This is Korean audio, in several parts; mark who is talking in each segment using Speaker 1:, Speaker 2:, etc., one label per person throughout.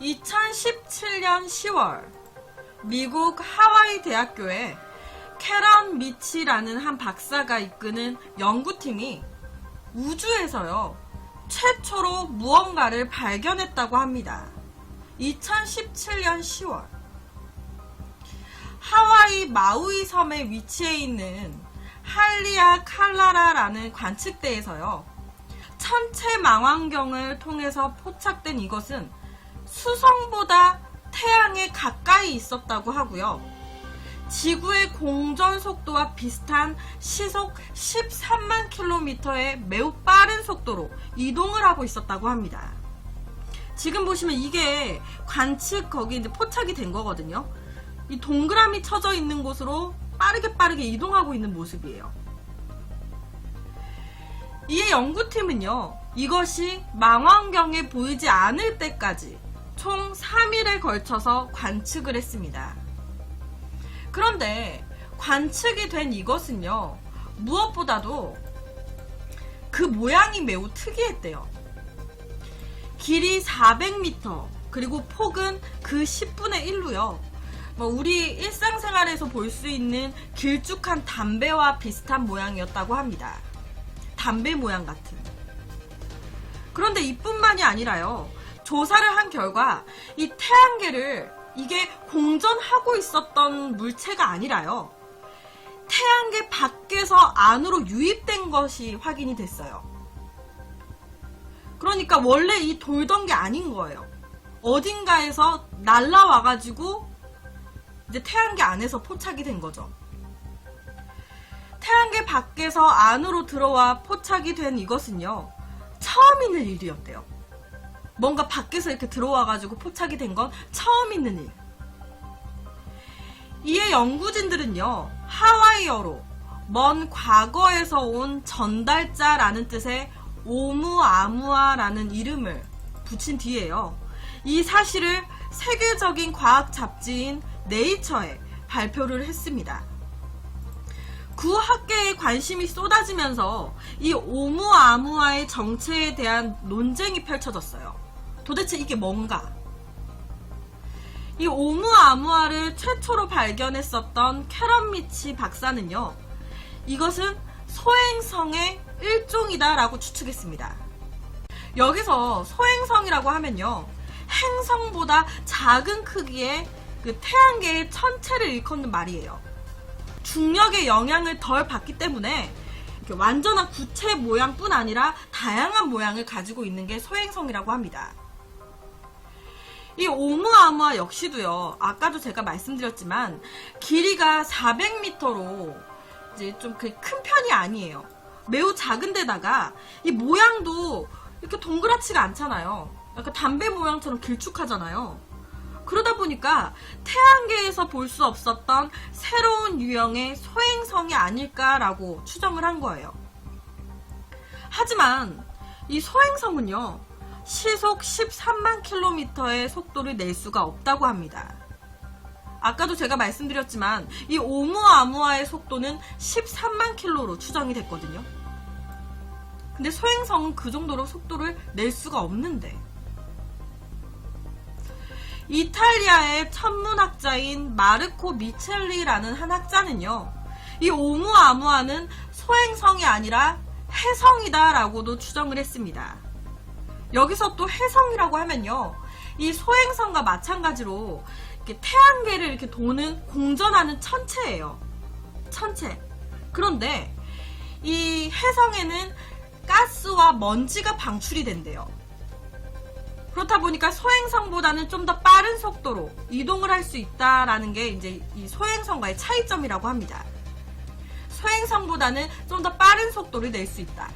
Speaker 1: 2017년 10월 미국 하와이 대학교에 캐런 미치라는 한 박사가 이끄는 연구팀이 우주에서요 최초로 무언가를 발견했다고 합니다. 2017년 10월 하와이 마우이 섬에 위치해 있는 할리아 칼라라라는 관측대에서요 천체 망원경을 통해서 포착된 이것은 수성보다 태양에 가까이 있었다고 하고요. 지구의 공전 속도와 비슷한 시속 13만 킬로미터의 매우 빠른 속도로 이동을 하고 있었다고 합니다. 지금 보시면 이게 관측 거기 이제 포착이 된 거거든요. 이 동그라미 쳐져 있는 곳으로 빠르게 이동하고 있는 모습이에요. 이에 연구팀은요, 이것이 망원경에 보이지 않을 때까지 총 3일에 걸쳐서 관측을 했습니다. 그런데 관측이 된 이것은요, 무엇보다도 그 모양이 매우 특이했대요. 길이 400m, 그리고 폭은 그 10분의 1로요. 우리 일상생활에서 볼 수 있는 길쭉한 담배와 비슷한 모양이었다고 합니다. 담배 모양 같은. 그런데 이뿐만이 아니라요. 조사를 한 결과 이 태양계를 이게 공전하고 있었던 물체가 아니라요. 태양계 밖에서 안으로 유입된 것이 확인이 됐어요. 그러니까 원래 이 돌던 게 아닌 거예요. 어딘가에서 날라와가지고 이제 태양계 안에서 포착이 된 거죠. 태양계 밖에서 안으로 들어와 포착이 된 이것은요. 처음 있는 일이었대요. 뭔가 밖에서 이렇게 들어와가지고 포착이 된 건 처음 있는 일. 이에 연구진들은요. 하와이어로 먼 과거에서 온 전달자라는 뜻의 오무아무아라는 이름을 붙인 뒤에요. 이 사실을 세계적인 과학 잡지인 네이처에 발표를 했습니다. 구학계에 관심이 쏟아지면서 이 오무아무아의 정체에 대한 논쟁이 펼쳐졌어요. 도대체 이게 뭔가? 이 오무아무아를 최초로 발견했었던 캐런 미치 박사는요. 이것은 소행성의 일종이다라고 추측했습니다. 여기서 소행성이라고 하면요. 행성보다 작은 크기의 그 태양계의 천체를 일컫는 말이에요. 중력의 영향을 덜 받기 때문에 완전한 구체 모양뿐 아니라 다양한 모양을 가지고 있는 게 소행성이라고 합니다. 이 오무아무아 역시도요. 아까도 제가 말씀드렸지만 길이가 400m로 이제 좀 큰 편이 아니에요. 매우 작은데다가 이 모양도 이렇게 동그랗지가 않잖아요. 약간 담배 모양처럼 길쭉하잖아요. 그러다 보니까 태양계에서 볼 수 없었던 새로운 유형의 소행성이 아닐까라고 추정을 한 거예요. 하지만 이 소행성은요. 시속 13만 킬로미터의 속도를 낼 수가 없다고 합니다. 아까도 제가 말씀드렸지만 이 오무아무아의 속도는 13만 킬로로 추정이 됐거든요. 근데 소행성은 그 정도로 속도를 낼 수가 없는데 이탈리아의 천문학자인 마르코 미첼리라는 한 학자는요. 이 오무아무아는 소행성이 아니라 해성이다 라고도 추정을 했습니다. 여기서 또 해성이라고 하면요. 이 소행성과 마찬가지로 이렇게 태양계를 이렇게 도는 공전하는 천체예요. 천체. 그런데 이 해성에는 가스와 먼지가 방출이 된대요. 그렇다 보니까 소행성보다는 좀 더 빠른 속도로 이동을 할 수 있다라는 게 이제 이 소행성과의 차이점이라고 합니다. 소행성보다는 좀 더 빠른 속도를 낼 수 있다.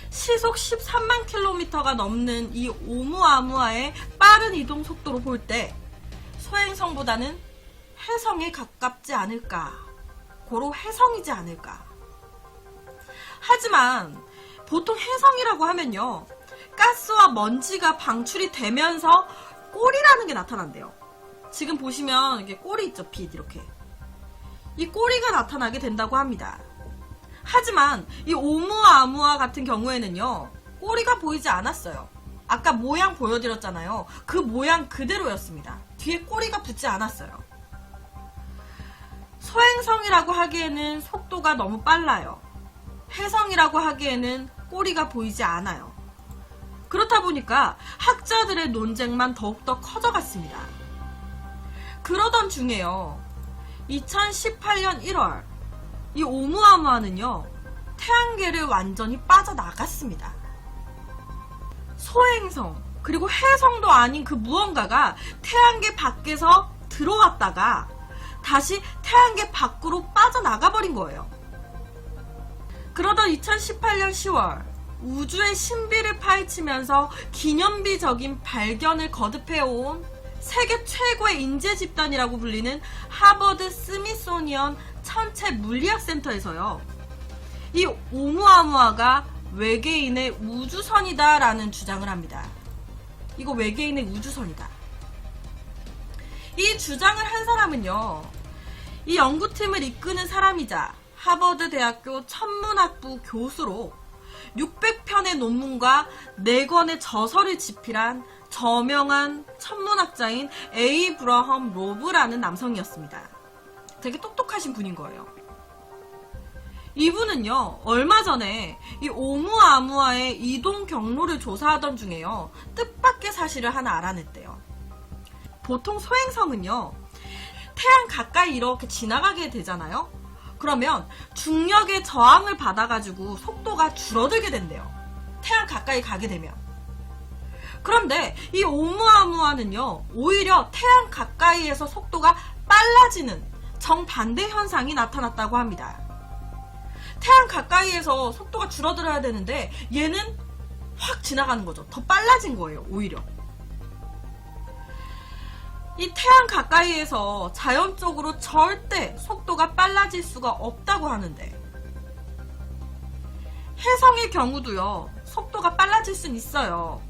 Speaker 1: 시속 13만 킬로미터가 넘는 이 오무아무아의 빠른 이동 속도로 볼 때 소행성보다는 해성에 가깝지 않을까. 고로 해성이지 않을까. 하지만 보통 해성이라고 하면요. 가스와 먼지가 방출이 되면서 꼬리라는 게 나타난대요. 지금 보시면 이게 꼬리 있죠, 빛 이렇게. 이 꼬리가 나타나게 된다고 합니다. 하지만 이 오무아무아 같은 경우에는요. 꼬리가 보이지 않았어요. 아까 모양 보여드렸잖아요. 그 모양 그대로였습니다. 뒤에 꼬리가 붙지 않았어요. 소행성이라고 하기에는 속도가 너무 빨라요. 혜성이라고 하기에는 꼬리가 보이지 않아요. 그렇다 보니까 학자들의 논쟁만 더욱더 커져갔습니다. 그러던 중에요. 2018년 1월 이 오umuam우아는요. 태양계를 완전히 빠져나갔습니다. 소행성 그리고 혜성도 아닌 그 무언가가 태양계 밖에서 들어왔다가 다시 태양계 밖으로 빠져나가버린 거예요. 그러던 2018년 10월 우주의 신비를 파헤치면서 기념비적인 발견을 거듭해온 세계 최고의 인재 집단이라고 불리는 하버드 스미소니언 천체 물리학센터에서요. 이 오umuam우아가 외계인의 우주선이다 라는 주장을 합니다. 이거 외계인의 우주선이다. 이 주장을 한 사람은요. 이 연구팀을 이끄는 사람이자 하버드 대학교 천문학부 교수로 600편의 논문과 4권의 저서를 집필한 저명한 천문학자인 에이브러험 로브라는 남성이었습니다. 되게 똑똑하신 분인 거예요. 이분은요, 얼마 전에 이 오umuam우아의 이동 경로를 조사하던 중에요, 뜻밖의 사실을 하나 알아냈대요. 보통 소행성은요, 태양 가까이 이렇게 지나가게 되잖아요? 그러면 중력의 저항을 받아가지고 속도가 줄어들게 된대요. 태양 가까이 가게 되면. 그런데 이 오umuam우아는요, 오히려 태양 가까이에서 속도가 빨라지는 정반대 현상이 나타났다고 합니다. 태양 가까이에서 속도가 줄어들어야 되는데 얘는 확 지나가는 거죠. 더 빨라진 거예요, 오히려. 이 태양 가까이에서 자연적으로 절대 속도가 빨라질 수가 없다고 하는데 혜성의 경우도요, 속도가 빨라질 순 있어요.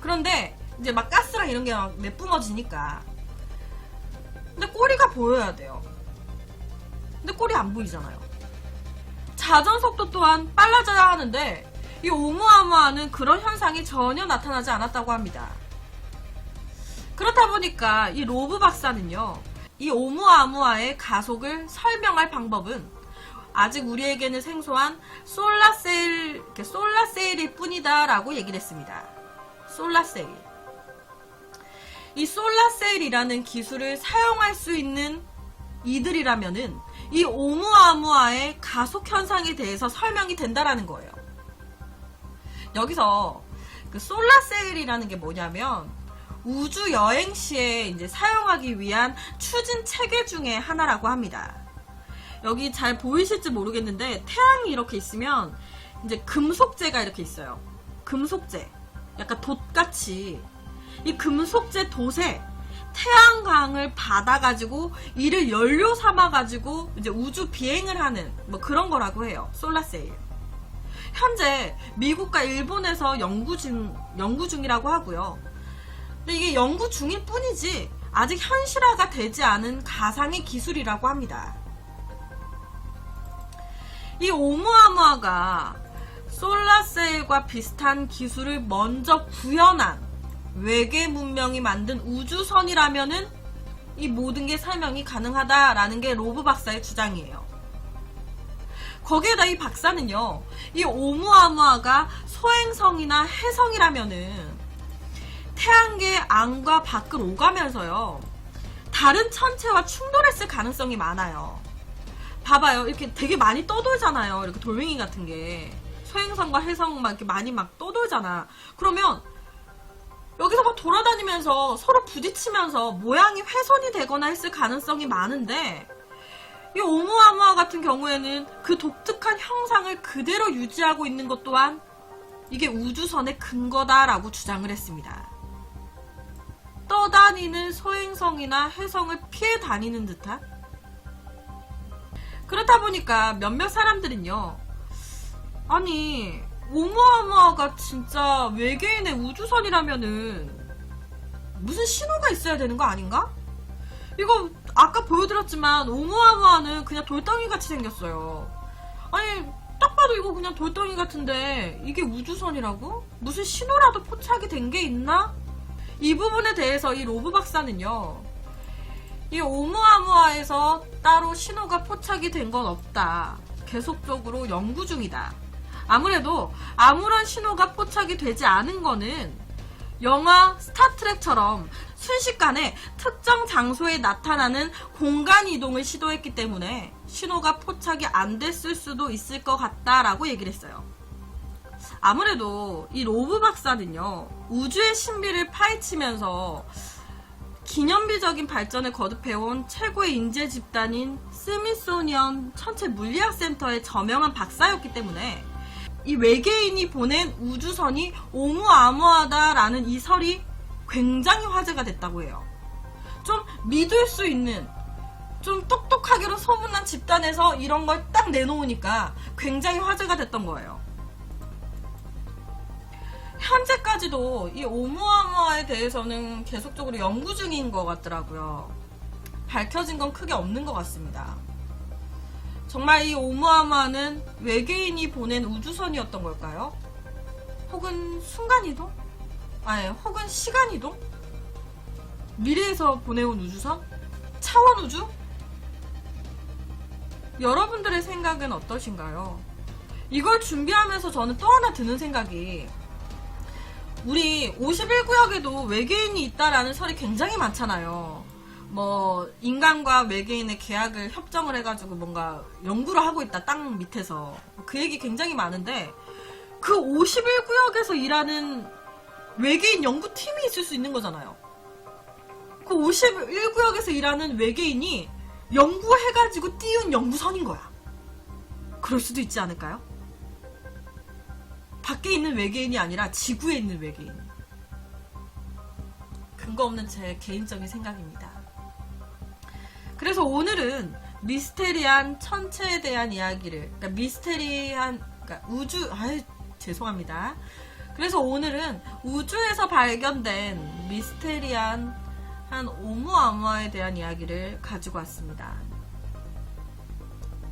Speaker 1: 그런데 이제 막 가스랑 이런 게 막 내뿜어지니까. 근데 꼬리가 보여야 돼요. 근데 꼬리 안 보이잖아요. 자전 속도 또한 빨라져야 하는데 이 오umuam우아는 그런 현상이 전혀 나타나지 않았다고 합니다. 그렇다 보니까 이 로브 박사는요, 이 오umuam우아의 가속을 설명할 방법은 아직 우리에게는 생소한 솔라세일일 뿐이다 라고 얘기를 했습니다. 솔라세일. 이 솔라세일이라는 기술을 사용할 수 있는 이들이라면은 이 오umuam우아의 가속 현상에 대해서 설명이 된다라는 거예요. 여기서 그 솔라세일이라는 게 뭐냐면 우주 여행 시에 이제 사용하기 위한 추진 체계 중에 하나라고 합니다. 여기 잘 보이실지 모르겠는데 태양이 이렇게 있으면 이제 금속재가 이렇게 있어요. 금속재. 약간 돛같이 이 금속재 돛에 태양광을 받아가지고 이를 연료 삼아가지고 이제 우주 비행을 하는 뭐 그런 거라고 해요. 솔라세일. 현재 미국과 일본에서 연구 중이라고 하고요. 근데 이게 연구 중일 뿐이지 아직 현실화가 되지 않은 가상의 기술이라고 합니다. 이 오umuam우아가 솔라세일과 비슷한 기술을 먼저 구현한 외계 문명이 만든 우주선이라면은 이 모든 게 설명이 가능하다라는 게 로브 박사의 주장이에요. 거기에다 이 박사는요, 이 오umuam우아가 소행성이나 혜성이라면은 태양계의 안과 밖을 오가면서요, 다른 천체와 충돌했을 가능성이 많아요. 봐봐요, 이렇게 되게 많이 떠돌잖아요. 이렇게 돌멩이 같은 게 소행성과 혜성 막 이렇게 많이 막 떠돌잖아. 그러면 여기서 막 돌아다니면서 서로 부딪히면서 모양이 훼손이 되거나 했을 가능성이 많은데 이 오umuam우아 같은 경우에는 그 독특한 형상을 그대로 유지하고 있는 것 또한 이게 우주선의 근거다라고 주장을 했습니다. 떠다니는 소행성이나 혜성을 피해 다니는 듯한? 그렇다 보니까 몇몇 사람들은요, 아니 오umuam우아가 진짜 외계인의 우주선이라면은 무슨 신호가 있어야 되는 거 아닌가? 이거 아까 보여드렸지만 오umuam우아는 그냥 돌덩이 같이 생겼어요. 아니 딱 봐도 이거 그냥 돌덩이 같은데 이게 우주선이라고? 무슨 신호라도 포착이 된 게 있나? 이 부분에 대해서 이 로브 박사는요, 이 오umu아무아에서 따로 신호가 포착이 된 건 없다. 계속적으로 연구 중이다. 아무래도 아무런 신호가 포착이 되지 않은 거는 영화 스타트rek처럼 순식간에 특정 장소에 나타나는 공간 이동을 시도했기 때문에 신호가 포착이 안 됐을 수도 있을 것 같다라고 얘기를 했어요. 아무래도 이 로브 박사는요, 우주의 신비를 파헤치면서 기념비적인 발전을 거듭해온 최고의 인재 집단인 스미소니언 천체 물리학 센터의 저명한 박사였기 때문에 이 외계인이 보낸 우주선이 오umu아무아다라는 이 설이 굉장히 화제가 됐다고 해요. 좀 믿을 수 있는, 좀 똑똑하기로 소문난 집단에서 이런 걸 딱 내놓으니까 굉장히 화제가 됐던 거예요. 현재까지도 이 오umu아무아에 대해서는 계속적으로 연구 중인 것 같더라고요. 밝혀진 건 크게 없는 것 같습니다. 정말 이 오umu아무아는 외계인이 보낸 우주선이었던 걸까요? 혹은 순간이동? 아니, 혹은 시간이동? 미래에서 보내온 우주선? 차원우주? 여러분들의 생각은 어떠신가요? 이걸 준비하면서 저는 또 하나 드는 생각이, 우리 51구역에도 외계인이 있다라는 설이 굉장히 많잖아요. 뭐 인간과 외계인의 계약을 협정을 해가지고 뭔가 연구를 하고 있다, 땅 밑에서. 그 얘기 굉장히 많은데, 그 51구역에서 일하는 외계인 연구팀이 있을 수 있는 거잖아요. 그 51구역에서 일하는 외계인이 연구해가지고 띄운 연구선인 거야. 그럴 수도 있지 않을까요? 밖에 있는 외계인이 아니라 지구에 있는 외계인. 근거 없는 제 개인적인 생각입니다. 그래서 오늘은 미스테리한 천체에 대한 이야기를, 그러니까 미스테리한, 그러니까 죄송합니다. 그래서 오늘은 우주에서 발견된 미스테리한 한 오umu아무아에 대한 이야기를 가지고 왔습니다.